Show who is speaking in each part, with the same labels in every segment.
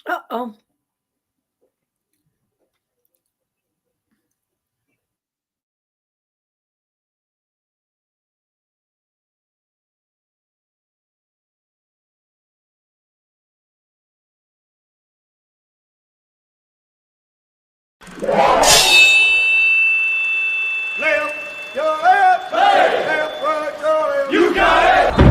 Speaker 1: Uh-oh.
Speaker 2: Left, your left, left, right, your left. You got it.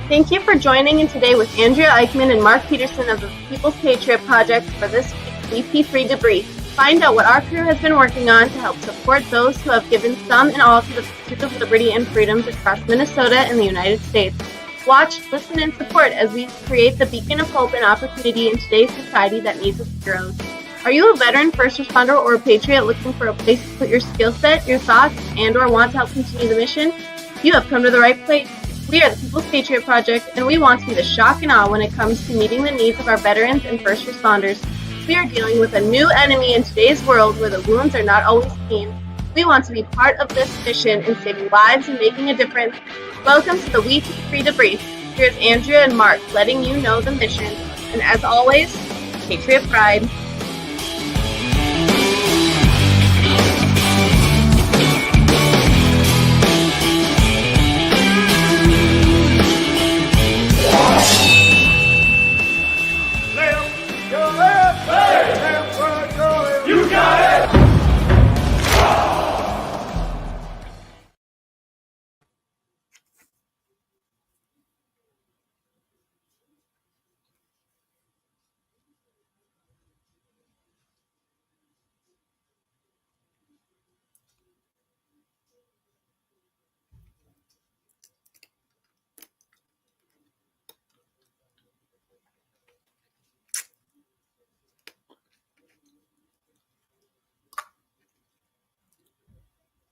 Speaker 3: Thank you for joining in today with Andrea Eichmann and Mark Peterson of the People's Patriot Project for this week's WeP3 Debrief. Find out what our crew has been working on to help support those who have given some and all to the pursuit of liberty and freedoms across Minnesota and the United States. Watch, listen, and support as we create the beacon of hope and opportunity in today's society that needs its heroes. Are you a veteran, first responder, or a patriot looking for a place to put your skill set, your thoughts, and or want to help continue the mission? You have come to the right place. We are the People's Patriot Project, and we want to be the shock and awe when it comes to meeting the needs of our veterans and first responders. We are dealing with a new enemy in today's world where the wounds are not always clean. We want to be part of this mission in saving lives and making a difference. Welcome to the WeP3 Debrief. Here's Andrea and Mark letting you know the mission. And as always, Patriot Pride.
Speaker 2: Left, your left, left, right, your left. You got it.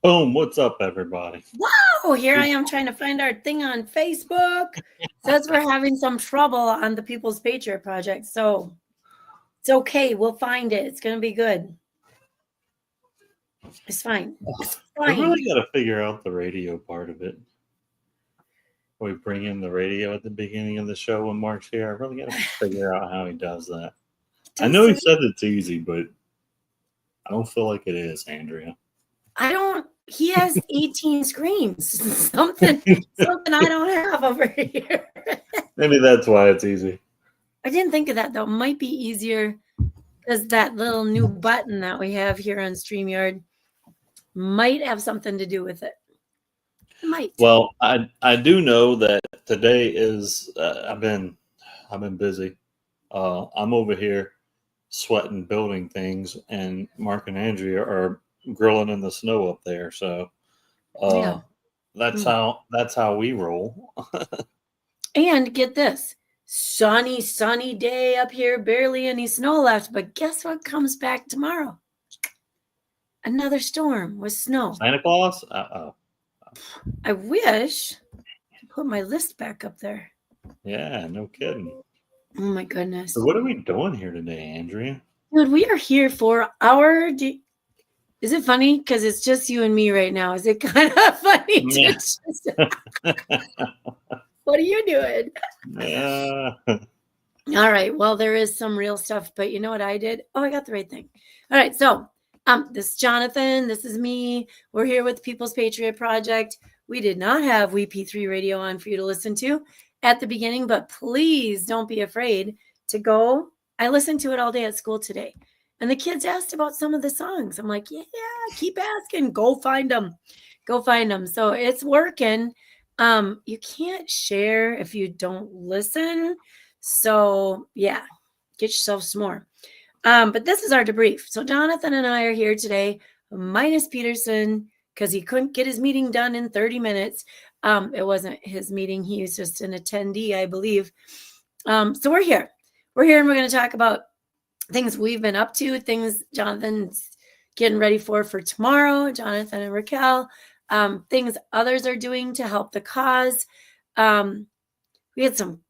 Speaker 4: Boom, what's up, everybody?
Speaker 1: Wow, here I am trying to find our thing on Facebook. Says we're having some trouble on the People's Patriot Project. So it's okay. We'll find it. It's going to be good. It's fine. It's
Speaker 4: I
Speaker 1: fine.
Speaker 4: really got to figure out the radio part of it. We bring in the radio at the beginning of the show when Mark's here. I really got to figure out how he does that. I know he said it's easy, but I don't feel like it is, Andrea.
Speaker 1: He has 18 screens. Something I don't have over here.
Speaker 4: Maybe that's why it's easy.
Speaker 1: I didn't think of that, though. It might be easier because that little new button that we have here on StreamYard might have something to do with it. It might.
Speaker 4: Well, I do know that today is I've been busy. I'm over here sweating building things, and Mark and Andrea are grilling in the snow up there. So that's how we roll.
Speaker 1: And get this, sunny day up here, barely any snow left. But guess what comes back tomorrow? Another storm with snow.
Speaker 4: Santa Claus?
Speaker 1: I wish I put my list back up there.
Speaker 4: Yeah, no kidding.
Speaker 1: Oh my goodness.
Speaker 4: So what are we doing here today, Andrea?
Speaker 1: Dude, we are here for our... Is it funny? Because it's just you and me right now. Is it kind of funny?
Speaker 4: Yeah.
Speaker 1: What are you doing? All right. Well, there is some real stuff, but you know what I did? Oh, I got the right thing. All right. So this is Jonathan. This is me. We're here with People's Patriot Project. We did not have WeP3 radio on for you to listen to at the beginning, but please don't be afraid to go. I listened to it all day at school today. And the kids asked about some of the songs. I'm like, yeah, keep asking. Go find them. Go find them. So it's working. You can't share if you don't listen. So yeah, get yourself some more. But this is our debrief. So Jonathan and I are here today, minus Peterson, because he couldn't get his meeting done in 30 minutes. It wasn't his meeting. He was just an attendee, I believe. So we're here. We're here and we're going to talk about things we've been up to, things Jonathan's getting ready for tomorrow, Jonathan and Raquel, things others are doing to help the cause. We had some,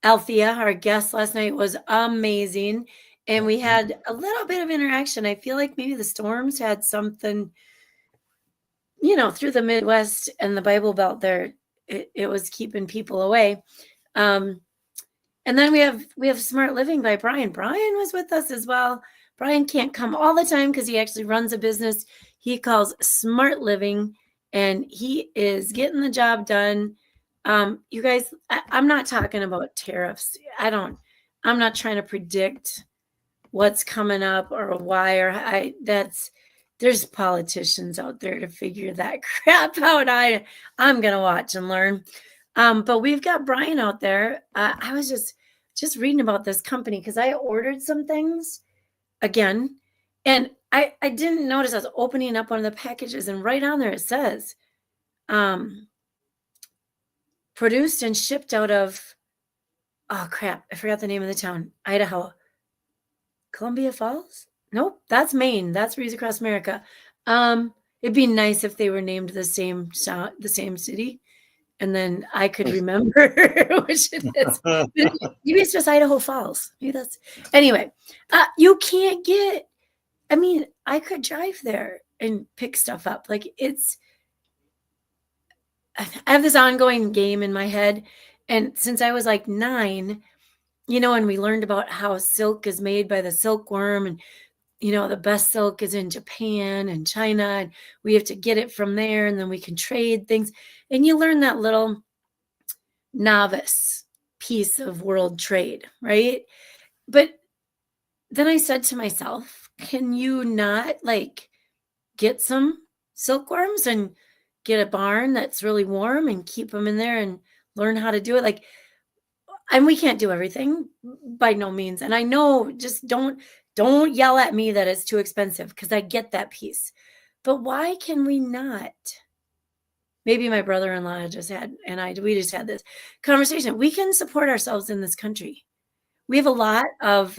Speaker 1: Althea, our guest last night, was amazing. And we had a little bit of interaction. I feel like maybe the storms had something, through the Midwest and the Bible Belt there. It was keeping people away. And then we have Smart Living by Brian. Brian was with us as well. Brian can't come all the time because he actually runs a business he calls Smart Living, and he is getting the job done. You guys, I'm not talking about tariffs. I'm not trying to predict what's coming up or why there's politicians out there to figure that crap out. I'm going to watch and learn. But we've got Brian out there. I was just reading about this company because I ordered some things again, and I didn't notice. I was opening up one of the packages, and right on there it says, produced and shipped out of, oh crap, I forgot the name of the town, Idaho. Columbia Falls? Nope, that's Maine. That's Reads Across America. It'd be nice if they were named the same city, and then I could remember which it is. Maybe it's just Idaho Falls. Maybe that's anyway. You can't get. I mean, I could drive there and pick stuff up. Like I have this ongoing game in my head, and since I was like 9. And we learned about how silk is made by the silkworm, and, the best silk is in Japan and China, and we have to get it from there, and then we can trade things. And you learn that little novice piece of world trade, right? But then I said to myself, can you not get some silkworms and get a barn that's really warm and keep them in there and learn how to do it? And we can't do everything by no means. And I know, just don't yell at me that it's too expensive, because I get that piece. But why can we not? Maybe my brother-in-law we just had this conversation. We can support ourselves in this country. We have a lot of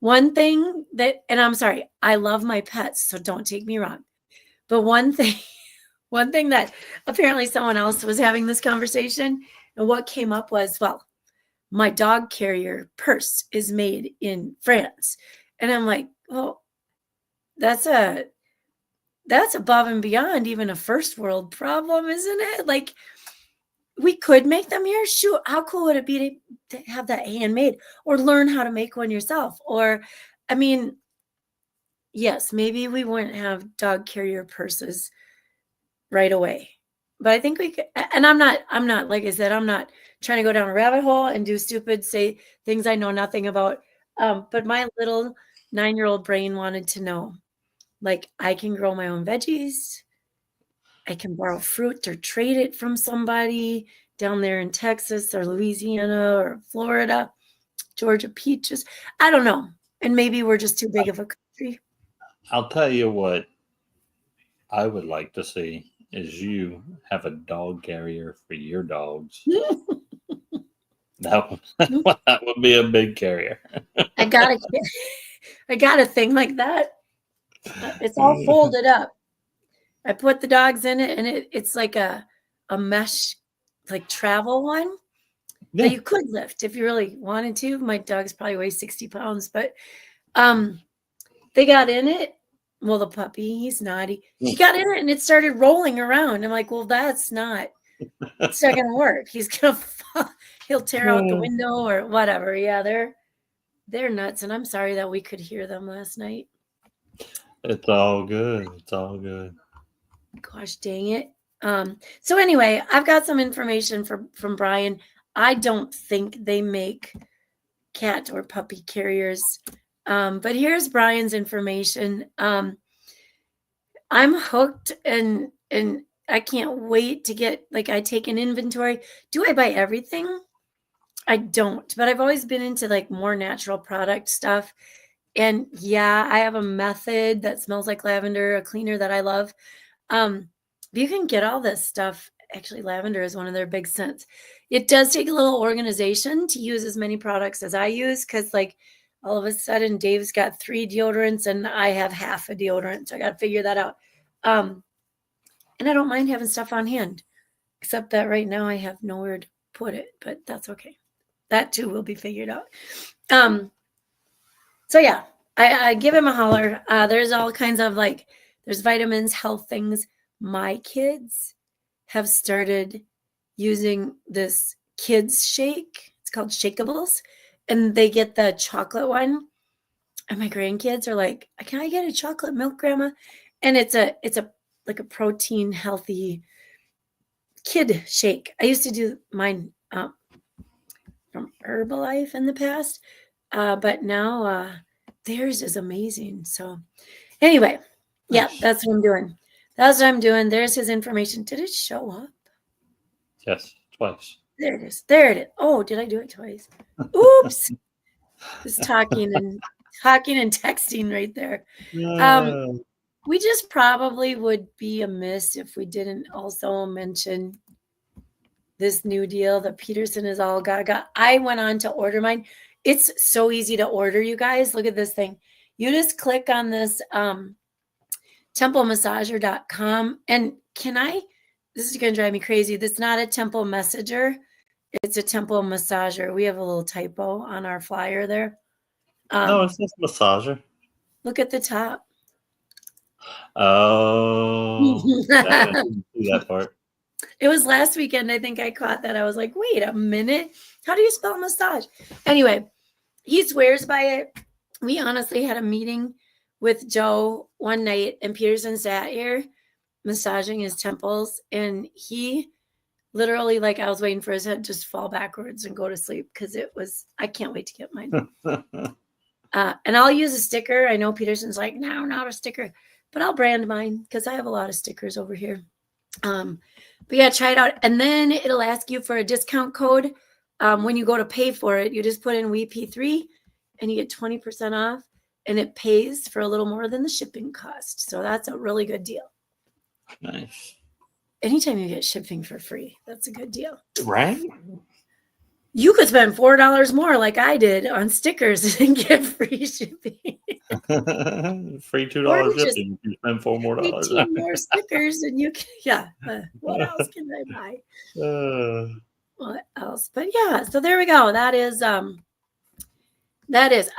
Speaker 1: one thing that, and I'm sorry, I love my pets, so don't take me wrong. But one thing that apparently someone else was having this conversation, and what came up was, well, my dog carrier purse is made in France. And I'm like, well, that's above and beyond even a first world problem, isn't it? We could make them here. Shoot, how cool would it be to have that handmade, or learn how to make one yourself? Or, I mean, yes, maybe we wouldn't have dog carrier purses right away. But I think we could, and I'm not, like I said, I'm not trying to go down a rabbit hole and do say things I know nothing about. But my little 9-year-old brain wanted to know, I can grow my own veggies. I can borrow fruit or trade it from somebody down there in Texas or Louisiana or Florida, Georgia peaches. I don't know. And maybe we're just too big of a country.
Speaker 4: I'll tell you what I would like to see is you have a dog carrier for your dogs. That would be a big carrier.
Speaker 1: I got a thing like that. It's all folded up. I put the dogs in it, and it's like a mesh, travel one that you could lift if you really wanted to. My dogs probably weigh 60 pounds, but they got in it. Well, the puppy, he's naughty. He got in it and it started rolling around. I'm like, well, it's not going to work. He's going to fall. He'll tear out the window or whatever. Yeah, they're nuts. And I'm sorry that we could hear them last night.
Speaker 4: It's all good. It's all good.
Speaker 1: Gosh, dang it. So anyway, I've got some information from Brian. I don't think they make cat or puppy carriers. But here's Brian's information. I'm hooked and I can't wait to get, like, I take an inventory. Do I buy everything? I don't, but I've always been into like more natural product stuff. And yeah, I have a method that smells like lavender, a cleaner that I love. But you can get all this stuff. Actually, lavender is one of their big scents. It does take a little organization to use as many products as I use, because like all of a sudden Dave's got 3 deodorants and I have half a deodorant. So I got to figure that out. And I don't mind having stuff on hand, except that right now I have nowhere to put it, but that's okay. That too will be figured out. So yeah, I give him a holler. There's all kinds of like, there's vitamins, health things. My kids have started using this kids shake. It's called Shakeables, and they get the chocolate one. And my grandkids are like, "Can I get a chocolate milk, Grandma?" And it's a like a protein healthy kid shake. I used to do mine from Herbalife in the past, but now theirs is amazing. So anyway, yeah, that's what I'm doing. That's what I'm doing. There's his information. Did it show up?
Speaker 4: Yes, twice.
Speaker 1: There it is. There it is. Oh, did I do it twice? Oops. Just talking and texting right there. We just probably would be amiss if we didn't also mention this new deal that Peterson is all gaga. I went on to order mine. It's so easy to order, you guys. Look at this thing. You just click on this templemassager.com. And this is going to drive me crazy. This is not a Temple Messenger. It's a Temple Massager. We have a little typo on our flyer there.
Speaker 4: No, it's just massager.
Speaker 1: Look at the top.
Speaker 4: Oh, I didn't see that part.
Speaker 1: It was last weekend. I think I caught that. I was like, wait a minute. How do you spell massage? Anyway, he swears by it. We honestly had a meeting with Joe one night, and Peterson sat here massaging his temples, and he literally, like, I was waiting for his head to just fall backwards and go to sleep, because I can't wait to get mine. And I'll use a sticker. I know Peterson's like, no, not a sticker, but I'll brand mine because I have a lot of stickers over here. But yeah, try it out. And then it'll ask you for a discount code. When you go to pay for it, you just put in WeP3 and you get 20% off, and it pays for a little more than the shipping cost. So that's a really good deal.
Speaker 4: Nice.
Speaker 1: Anytime you get shipping for free, that's a good deal.
Speaker 4: Right?
Speaker 1: You could spend $4 more like I did on stickers and get free shipping.
Speaker 4: Free $2 shipping. You spend $4 more.
Speaker 1: 18 more stickers and you can, yeah. What else can I buy? What else? But yeah, so there we go. That is, I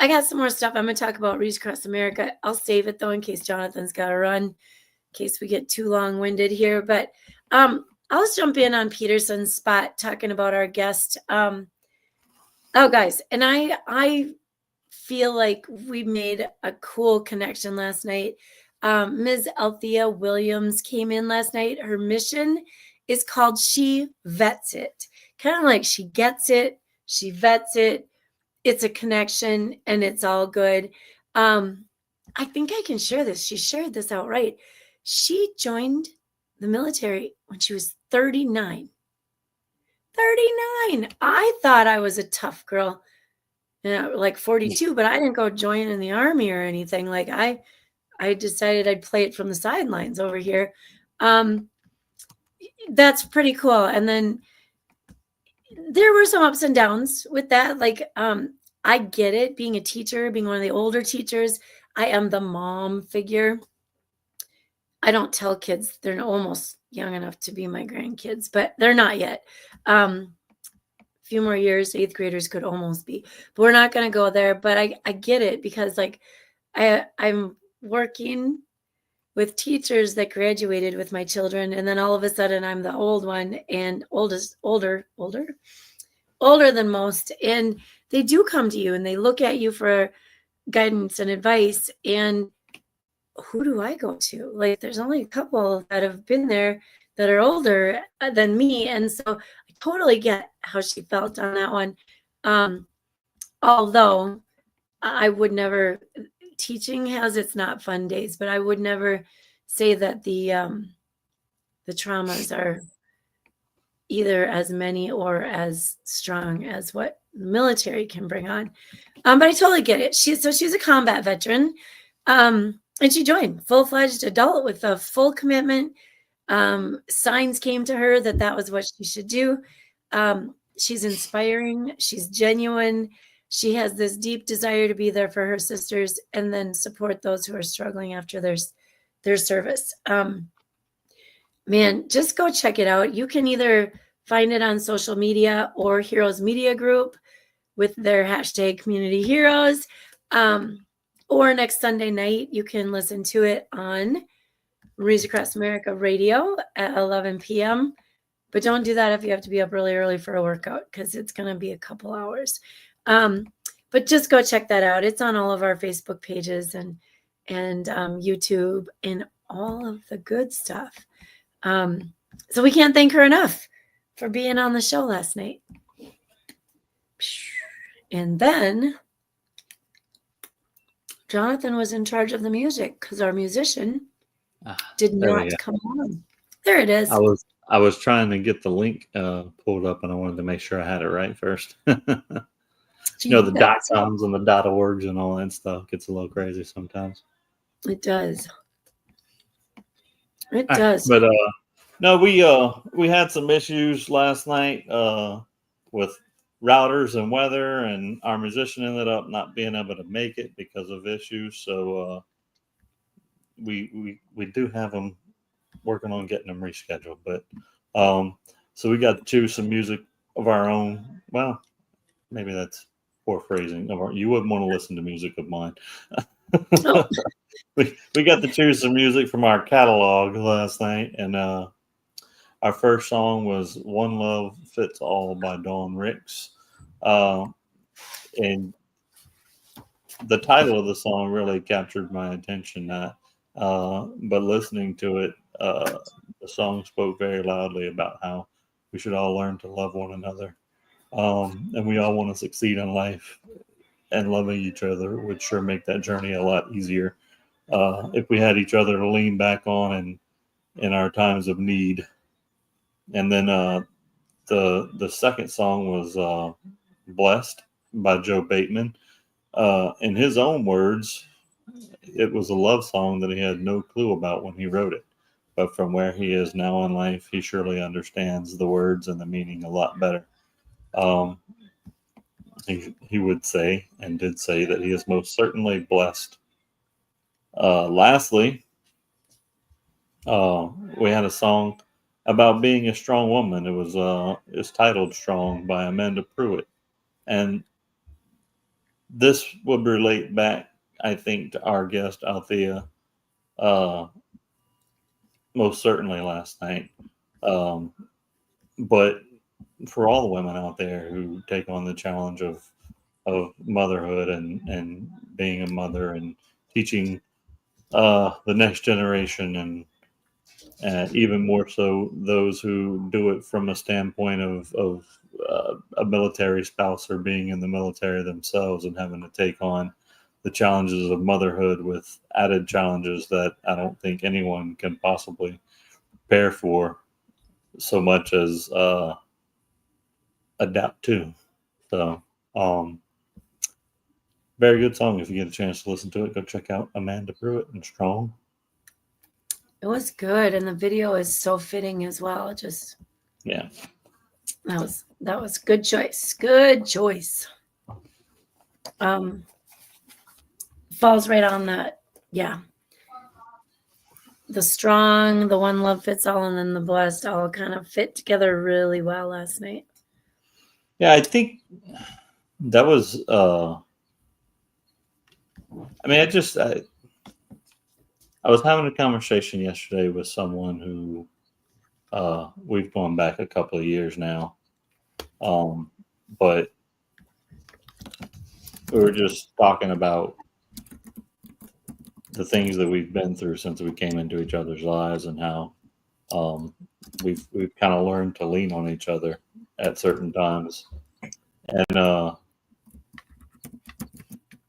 Speaker 1: got some more stuff I'm going to talk about Reach Across America. I'll save it though, in case Jonathan's got to run, in case we get too long-winded here. But I'll just jump in on Peterson's spot talking about our guest. Oh, guys, and I feel like we made a cool connection last night. Ms. Althea Williams came in last night. Her mission is called She Vets It. Kind of like she gets it, she vets it. It's a connection, and it's all good. I think I can share this. She shared this outright. She joined the military when she was 39. 39. I thought I was a tough girl, like 42, but I didn't go join in the army or anything. Like I decided I'd play it from the sidelines over here. That's pretty cool. And then there were some ups and downs with that. Like, I get it, being a teacher, being one of the older teachers. I am the mom figure. I don't tell kids, they're almost young enough to be my grandkids, but they're not yet. A few more years, 8th graders could almost be, but we're not going to go there. But I get it, because like I'm working with teachers that graduated with my children, and then all of a sudden I'm the old one, and older than most, and they do come to you and they look at you for guidance and advice. And who do I go to? Like, there's only a couple that have been there that are older than me. And so I totally get how she felt on that one. Although I would never, teaching has its not fun days, but I would never say that the traumas are either as many or as strong as what the military can bring on. But I totally get it. She's a combat veteran. And she joined full-fledged adult with a full commitment. Signs came to her that was what she should do. She's inspiring. She's genuine. She has this deep desire to be there for her sisters and then support those who are struggling after their service. Man, just go check it out. You can either find it on social media or Heroes Media Group with their hashtag Community Heroes. Or next Sunday night, you can listen to it on Raise Across America Radio at 11 p.m. But don't do that if you have to be up really early for a workout, because it's going to be a couple hours. But just go check that out. It's on all of our Facebook pages and YouTube and all of the good stuff. So we can't thank her enough for being on the show last night. And then Jonathan was in charge of the music because our musician did not come on. There it is.
Speaker 4: I was trying to get the link pulled up, and I wanted to make sure I had it right first. You know, the .coms and the .orgs and all that stuff gets a little crazy sometimes.
Speaker 1: It does. It does.
Speaker 4: But no, we had some issues last night with routers and weather, and our musician ended up not being able to make it because of issues. So we do have them working on getting them rescheduled. But so we got to choose some music of our own. Well, maybe that's poor phrasing. You wouldn't want to listen to music of mine. Oh. We got to choose some music from our catalog last night, and our first song was "One Love Fits All" by Dawn Ricks, and the title of the song really captured my attention. But listening to it, the song spoke very loudly about how we should all learn to love one another, and we all want to succeed in life. And loving each other would sure make that journey a lot easier if we had each other to lean back on in our times of need. And then the second song was "Blessed" by Joe Bateman. In his own words, it was a love song that he had no clue about when he wrote it. But from where he is now in life, he surely understands the words and the meaning a lot better. He would say, and did say, that he is most certainly blessed. Lastly, we had a song about being a strong woman. It was it's titled "Strong" by Amanda Pruitt, and this would relate back, I think, to our guest Althea, most certainly last night. But for all the women out there who take on the challenge of motherhood and being a mother and teaching the next generation, and even more so those who do it from a standpoint of a military spouse or being in the military themselves and having to take on the challenges of motherhood with added challenges that I don't think anyone can possibly prepare for so much as adapt to. So very good song. If you get a chance to listen to it, go check out Amanda Pruitt and "Strong."
Speaker 1: It was good, and the video is so fitting as well.
Speaker 4: Yeah,
Speaker 1: that was good choice. Good choice. Falls right on that. Yeah. The strong, the one love fits all, and then the blessed all kind of fit together really well last night.
Speaker 4: Yeah, I think that was. I mean, I was having a conversation yesterday with someone who we've gone back a couple of years now, but we were just talking about the things that we've been through since we came into each other's lives, and how we've kind of learned to lean on each other at certain times. And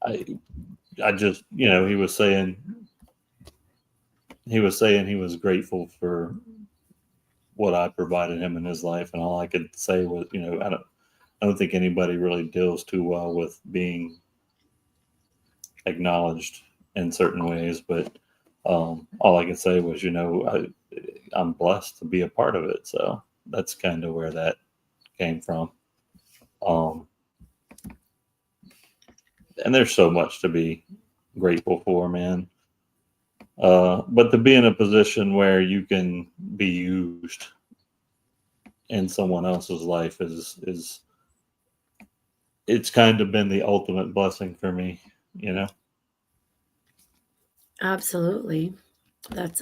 Speaker 4: I just, he was saying he was grateful for what I provided him in his life, and all I could say was, I don't think anybody really deals too well with being acknowledged in certain ways, but all I can say was, I'm blessed to be a part of it. So that's kind of where that came from. And there's so much to be grateful for, man. But to be in a position where you can be used in someone else's life is it's kind of been the ultimate blessing for me,
Speaker 1: Absolutely. That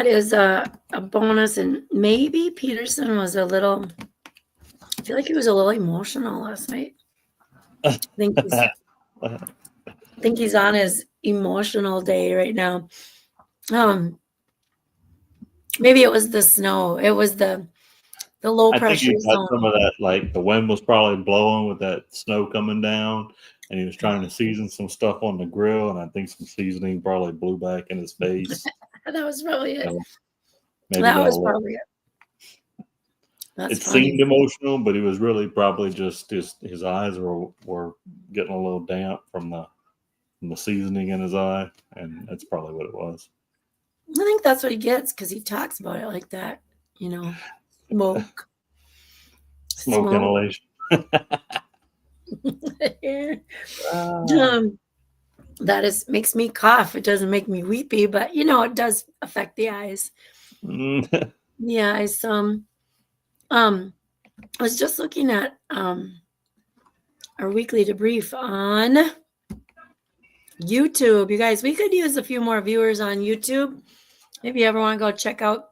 Speaker 1: is a bonus. And maybe Peterson was I feel like he was a little emotional last night. I think he's on his emotional day right now. Maybe it was the snow. It was the low pressure zone.
Speaker 4: Some of that, like the wind was probably blowing with that snow coming down, and he was trying to season some stuff on the grill, and I think some seasoning probably blew back in his face.
Speaker 1: That was probably it.
Speaker 4: So
Speaker 1: that was probably it.
Speaker 4: It seemed emotional, but he was really probably just his eyes were getting a little damp from the seasoning in his eye, and that's probably what it was.
Speaker 1: I think that's what he gets because he talks about it like that, smoke
Speaker 4: inhalation.
Speaker 1: That makes me cough. It doesn't make me weepy, but it does affect the eyes. Yeah, I was just looking at our weekly debrief on YouTube. You guys, we could use a few more viewers on YouTube. If you ever want to go check out,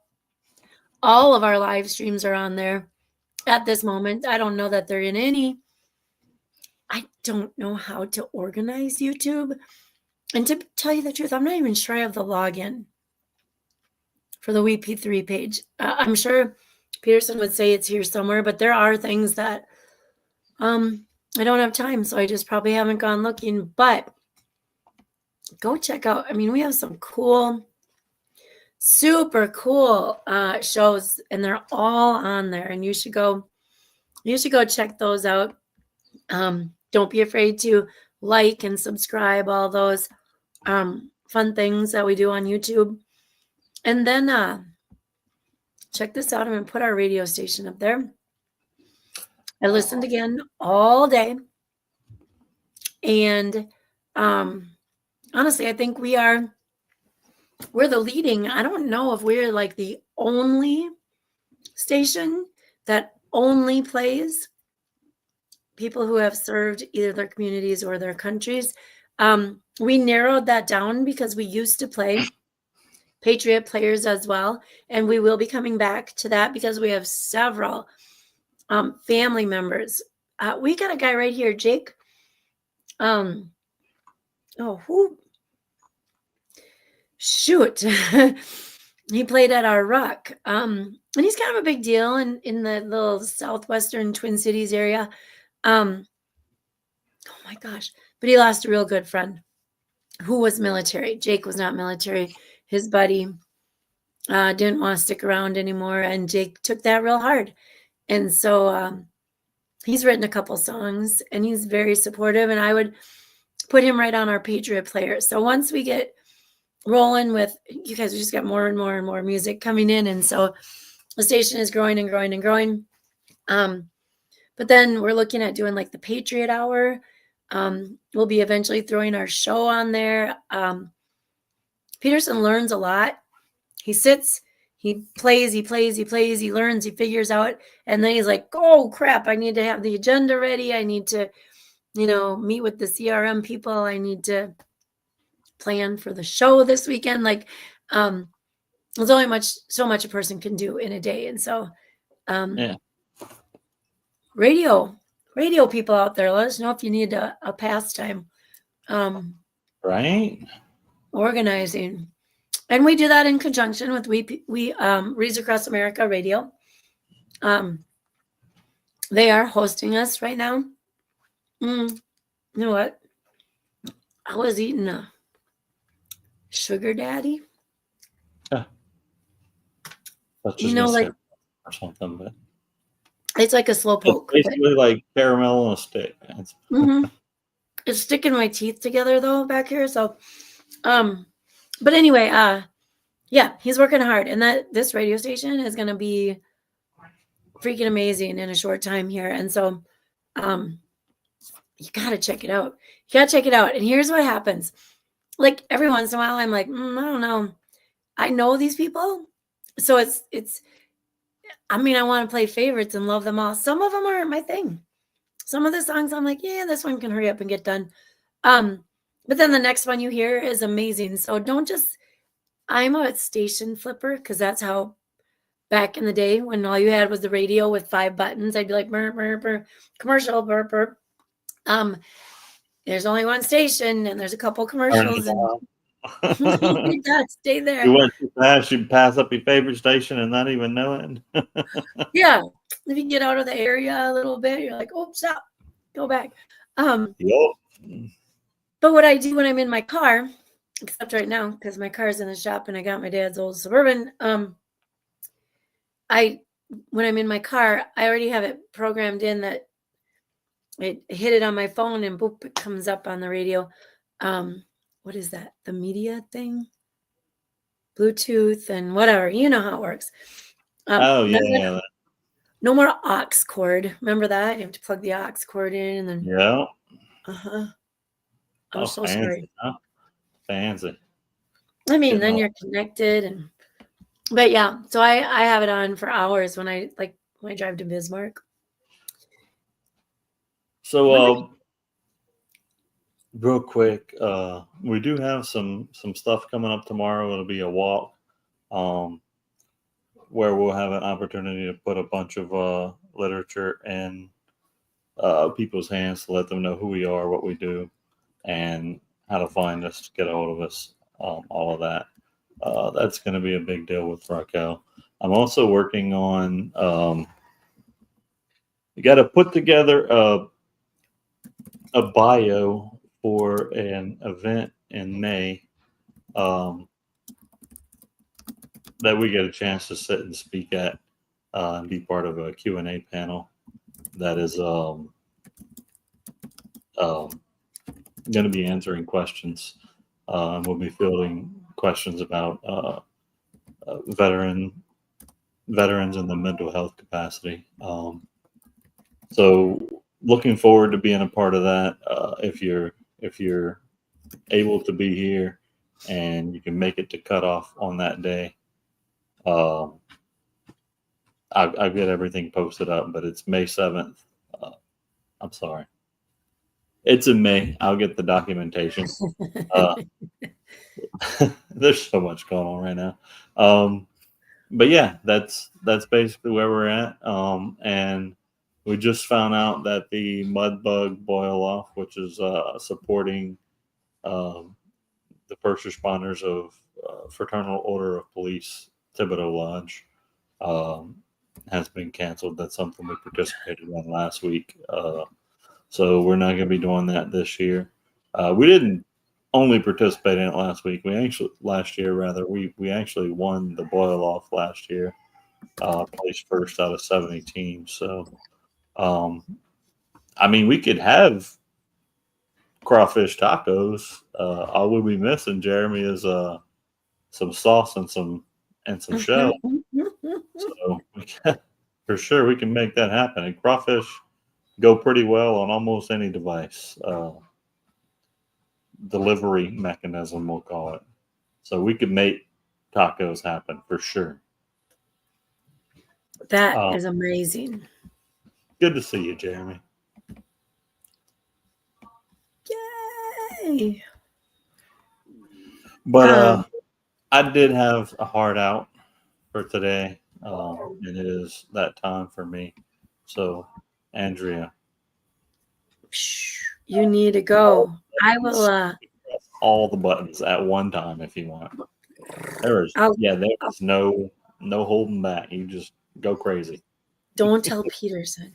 Speaker 1: all of our live streams are on there at this moment. I don't know that they're in any. I don't know how to organize YouTube. And to tell you the truth, I'm not even sure I have the login for the WeP3 page. I'm sure Peterson would say it's here somewhere, but there are things that I don't have time, so I just probably haven't gone looking. But go check out. I mean, we have some cool, super cool shows, and they're all on there. And you should go check those out. Don't be afraid to like and subscribe, all those fun things that we do on YouTube. And then check this out. I'm going to put our radio station up there. I listened again all day. And honestly, I think we're the leading. I don't know if we're like the only station that only plays people who have served either their communities or their countries. We narrowed that down because we used to play Patriot players as well. And we will be coming back to that because we have several family members. We got a guy right here, Jake. Shoot. He played at our Ruck. And he's kind of a big deal in the little southwestern Twin Cities area. Oh my gosh. But he lost a real good friend who was military. Jake was not military. His buddy didn't want to stick around anymore. And Jake took that real hard. And so he's written a couple songs and he's very supportive. And I would put him right on our Patriot players. So once we get rolling with, you guys, we just got more and more and more music coming in. And so the station is growing and growing and growing. But then we're looking at doing like the Patriot Hour. We'll be eventually throwing our show on there. Peterson learns a lot. He sits, he plays, he learns, he figures out. And then he's like, oh, crap, I need to have the agenda ready. I need to, meet with the CRM people. I need to plan for the show this weekend. Like, there's only so much a person can do in a day. And so, radio people out there, let us know if you need a pastime.
Speaker 4: Right.
Speaker 1: Organizing. And we do that in conjunction with Reads Across America Radio. They are hosting us right now. You know what? I was eating a sugar daddy.
Speaker 4: That's
Speaker 1: You
Speaker 4: just
Speaker 1: know,
Speaker 4: gonna
Speaker 1: like
Speaker 4: say or something, but
Speaker 1: it's like a slow
Speaker 4: it's
Speaker 1: poke.
Speaker 4: basically like caramel on a stick.
Speaker 1: It's sticking my teeth together though back here. So, but anyway, yeah, he's working hard, and this radio station is gonna be freaking amazing in a short time here. And so, you gotta check it out. You gotta check it out. And here's what happens: like every once in a while, I'm like, I don't know. I know these people, so it's. I mean, I want to play favorites and love them all. Some of them aren't my thing. Some of the songs I'm like, yeah, this one can hurry up and get done. But then the next one you hear is amazing. So don't just. I'm a station flipper because that's how back in the day when all you had was the radio with 5 buttons, I'd be like, burr, burr, burr, commercial, burr, burr. There's only one station and there's a couple commercials and you gotta stay there.
Speaker 4: You went too fast, you pass up your favorite station and not even know it.
Speaker 1: Yeah. If you get out of the area a little bit, you're like, oh, stop, go back.
Speaker 4: Yep.
Speaker 1: But what I do when I'm in my car, except right now, because my car's in the shop and I got my dad's old Suburban, when I'm in my car, I already have it programmed in that it hit it on my phone and boop, it comes up on the radio. What is that? The media thing? Bluetooth and whatever. You know how it works.
Speaker 4: Yeah.
Speaker 1: No more aux cord. Remember that? You have to plug the aux cord in and then.
Speaker 4: Yeah.
Speaker 1: I'm so
Speaker 4: fancy,
Speaker 1: sorry.
Speaker 4: huh? Fancy.
Speaker 1: I mean, then you're connected but yeah, so I have it on for hours when I drive to Bismarck.
Speaker 4: So real quick, we do have some stuff coming up tomorrow. It'll be a walk where we'll have an opportunity to put a bunch of literature in people's hands to let them know who we are, what we do, and how to find us, get a hold of us, all of that. That's going to be a big deal with Raquel. I'm also working on, you got to put together a bio for an event in May that we get a chance to sit and speak at and be part of a Q&A panel that is going to be answering questions. And we'll be fielding questions about veterans in the mental health capacity. So looking forward to being a part of that. If you're able to be here and you can make it to cutoff on that day, I'll get everything posted up, but it's May 7th. I'm sorry. It's in May. I'll get the documentation. There's so much going on right now. But yeah, that's basically where we're at. And we just found out that the mud bug boil off, which is supporting the first responders of Fraternal Order of Police Thibodeau Lodge, has been canceled. That's something we participated in last week. So we're not going to be doing that this year. We didn't only participate in it last week. We actually won the boil off last year. Placed first out of 70 teams. So, I mean, we could have crawfish tacos. All we'll be missing, Jeremy, is some sauce and some shell. So for sure we can make that happen. And crawfish go pretty well on almost any device. Delivery mechanism, we'll call it. So we could make tacos happen for sure.
Speaker 1: That is amazing.
Speaker 4: Good to see you, Jeremy.
Speaker 1: Yay!
Speaker 4: But I did have a heart out for today, and it is that time for me. So, Andrea,
Speaker 1: you need to go. I will.
Speaker 4: All the buttons at one time if you want. There's no holding back. You just go crazy.
Speaker 1: Don't tell Peterson.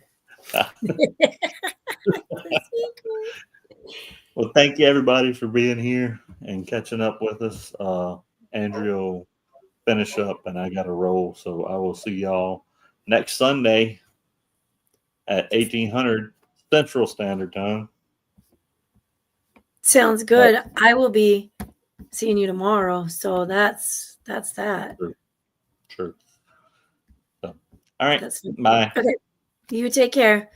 Speaker 4: Well, thank you everybody for being here and catching up with us. Andrea will finish up, and I got to roll, so I will see y'all next Sunday at 1800 Central Standard Time.
Speaker 1: Sounds good. I will be seeing you tomorrow, so that's that.
Speaker 4: Sure. So, all right.
Speaker 1: That's
Speaker 4: Bye.
Speaker 1: okay. You take care.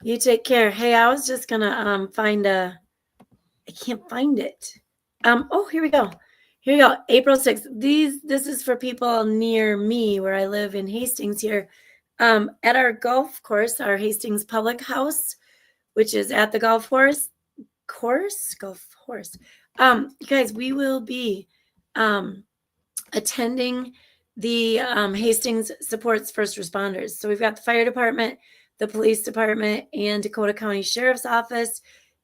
Speaker 1: You take care. Hey, I was just gonna find I can't find it. Oh, here we go. Here we go. April 6th. This is for people near me where I live in Hastings here. At our golf course, our Hastings Public House, which is at the golf course. You guys, we will be attending the Hastings Supports First Responders. So we've got the fire department, the police department, and Dakota County Sheriff's Office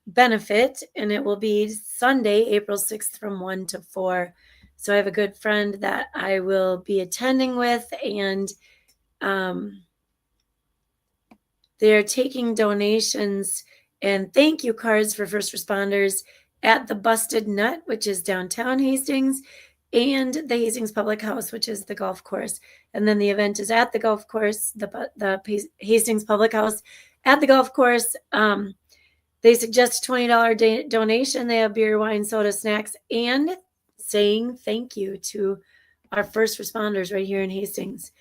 Speaker 1: benefit, and it will be Sunday, April 6th from 1 to 4. So I have a good friend that I will be attending with, and they're taking donations and thank you cards for first responders at the Busted Nut, which is downtown Hastings, and the Hastings Public House, which is the golf course. And then the event is at the golf course, the Hastings Public House at the golf course. They suggest a $20 donation. They have beer, wine, soda, snacks, and saying thank you to our first responders right here in Hastings.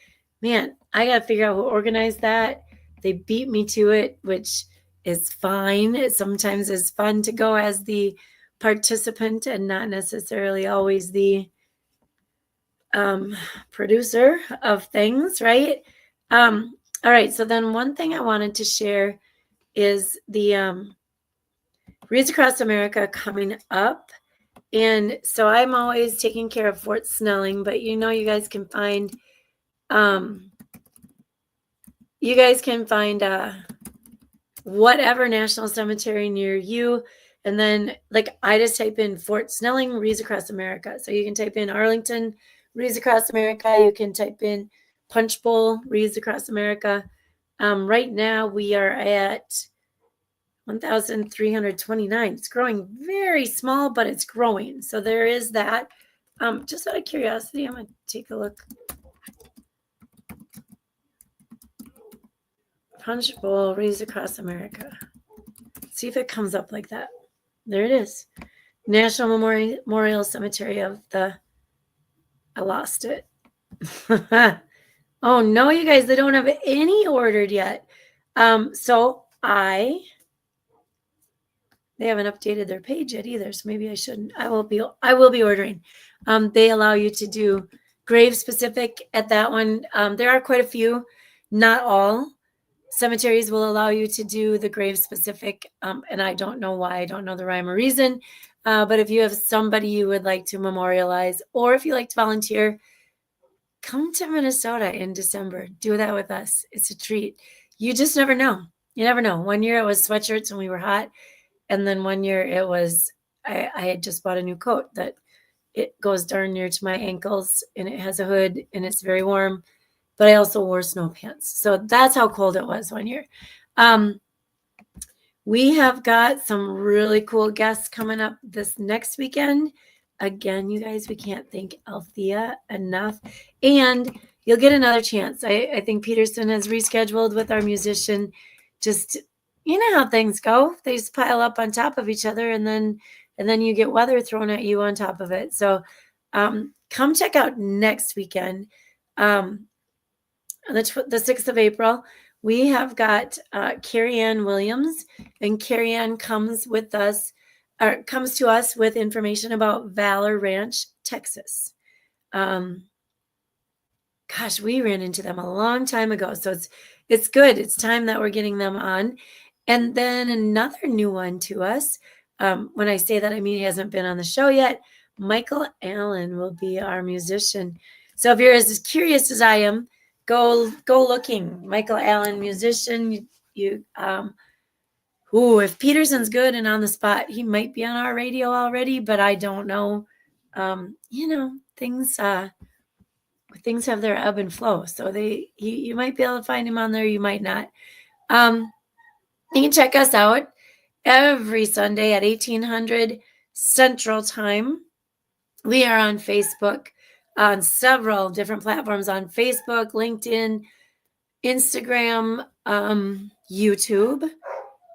Speaker 1: Man, I got to figure out who organized that. They beat me to it, which is fine. It sometimes is fun to go as the participant and not necessarily always the producer of things, right? All right, so then one thing I wanted to share is the Reads Across America coming up. And so I'm always taking care of Fort Snelling, but you guys can find whatever national cemetery near you. And then I just type in Fort Snelling, Reads Across America. So you can type in Arlington, Reads Across America. You can type in Punchbowl, Reads Across America. Right now we are at 1,329. It's growing very small, but it's growing. So there is that. Just out of curiosity, I'm going to take a look. Punchbowl, Reads Across America. See if it comes up like that. There it is. National Memorial Cemetery of the... I lost it. Oh, no, you guys, they don't have any ordered yet. They haven't updated their page yet either, so maybe I shouldn't. I will be ordering. They allow you to do grave specific at that one. There are quite a few, not all cemeteries will allow you to do the grave specific, and I don't know why. I don't know the rhyme or reason. But if you have somebody you would like to memorialize, or if you like to volunteer, come to Minnesota in December. Do that with us. It's a treat. You just never know. You never know. One year it was sweatshirts when we were hot. And then one year it was, I had just bought a new coat that it goes darn near to my ankles and it has a hood and it's very warm, but I also wore snow pants. So that's how cold it was one year. We have got some really cool guests coming up this next weekend. Again, you guys, we can't thank Althea enough. And you'll get another chance. I think Peterson has rescheduled with our musician. Just, you know how things go. They just pile up on top of each other, and then you get weather thrown at you on top of it. So come check out next weekend. On the 6th of April, we have got Carrie Ann Williams, and Carrie Ann comes to us with information about Valor Ranch, Texas. Gosh, we ran into them a long time ago. So it's good. It's time that we're getting them on. And then another new one to us. When I say that, I mean he hasn't been on the show yet. Michael Allen will be our musician. So if you're as curious as I am, go looking. Michael Allen, musician. If Peterson's good and on the spot, he might be on our radio already, but I don't know. Things have their ebb and flow. So you might be able to find him on there. You might not. You can check us out every Sunday at 1800 Central Time. We are on Facebook, on several different platforms, on Facebook, LinkedIn, Instagram, YouTube.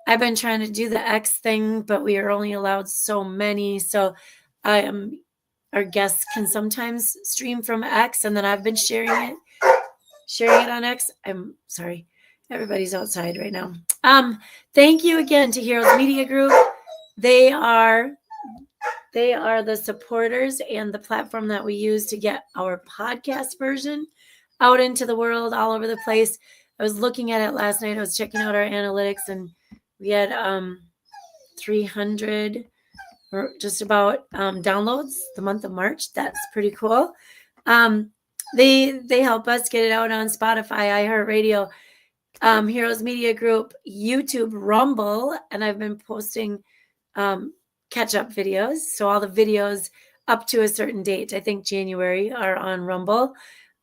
Speaker 1: I've been trying to do the X thing, but we are only allowed so many. So our guests can sometimes stream from X, and then I've been sharing it on X. I'm sorry. Everybody's outside right now. Thank you again to Heroes Media Group. They are the supporters and the platform that we use to get our podcast version out into the world, all over the place. I was looking at it last night. I was checking out our analytics, and we had 300 or just about downloads the month of March. That's pretty cool. They help us get it out on Spotify, iHeartRadio, Heroes Media Group, YouTube, Rumble, and I've been posting catch-up videos. So all the videos up to a certain date, I think January, are on Rumble.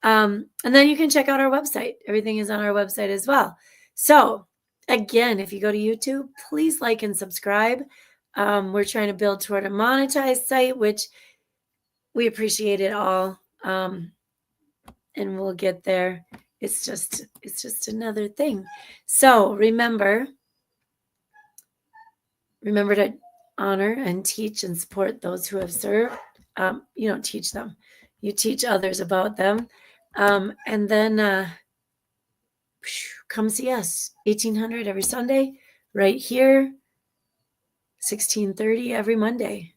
Speaker 1: And then you can check out our website. Everything is on our website as well. So again, if you go to YouTube, please like and subscribe. We're trying to build toward a monetized site, which we appreciate it all. And we'll get there. It's just another thing. So remember to honor and teach and support those who have served. You don't teach them. You teach others about them. And then come see us, 1800 every Sunday, right here, 1630 every Monday.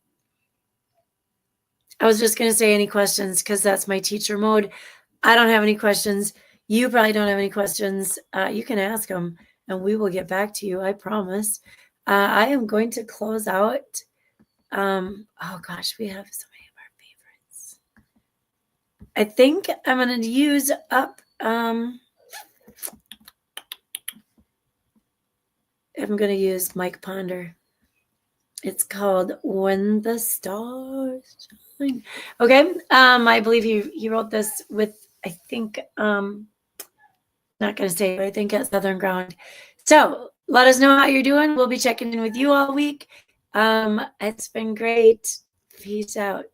Speaker 1: I was just going to say any questions because that's my teacher mode. I don't have any questions. You probably don't have any questions. You can ask them and we will get back to you. I promise. I am going to close out. Oh gosh, we have so many of our favorites. I think I'm going to use up. I'm going to use Mike Ponder. It's called When the Stars Shine. Okay. I believe he wrote this with, I think, not going to say, but I think at Southern Ground. So let us know how you're doing. We'll be checking in with you all week. It's been great. Peace out.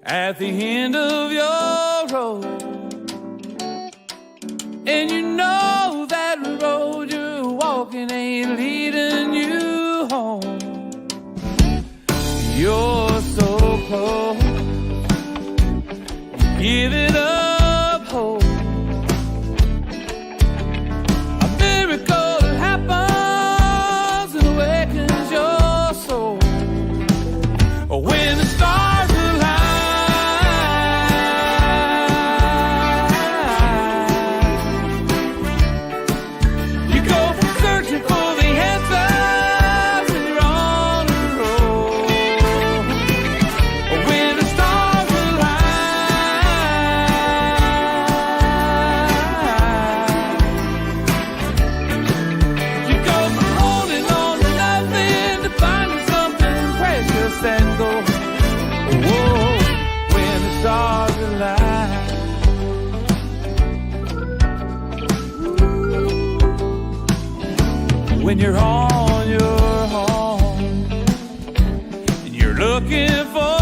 Speaker 5: At the end of your road, and you know that road you're walking ain't leading you home. You're so close, give it up, hope. A miracle that happens and awakens your soul. When the stars when you're on your home and you're looking for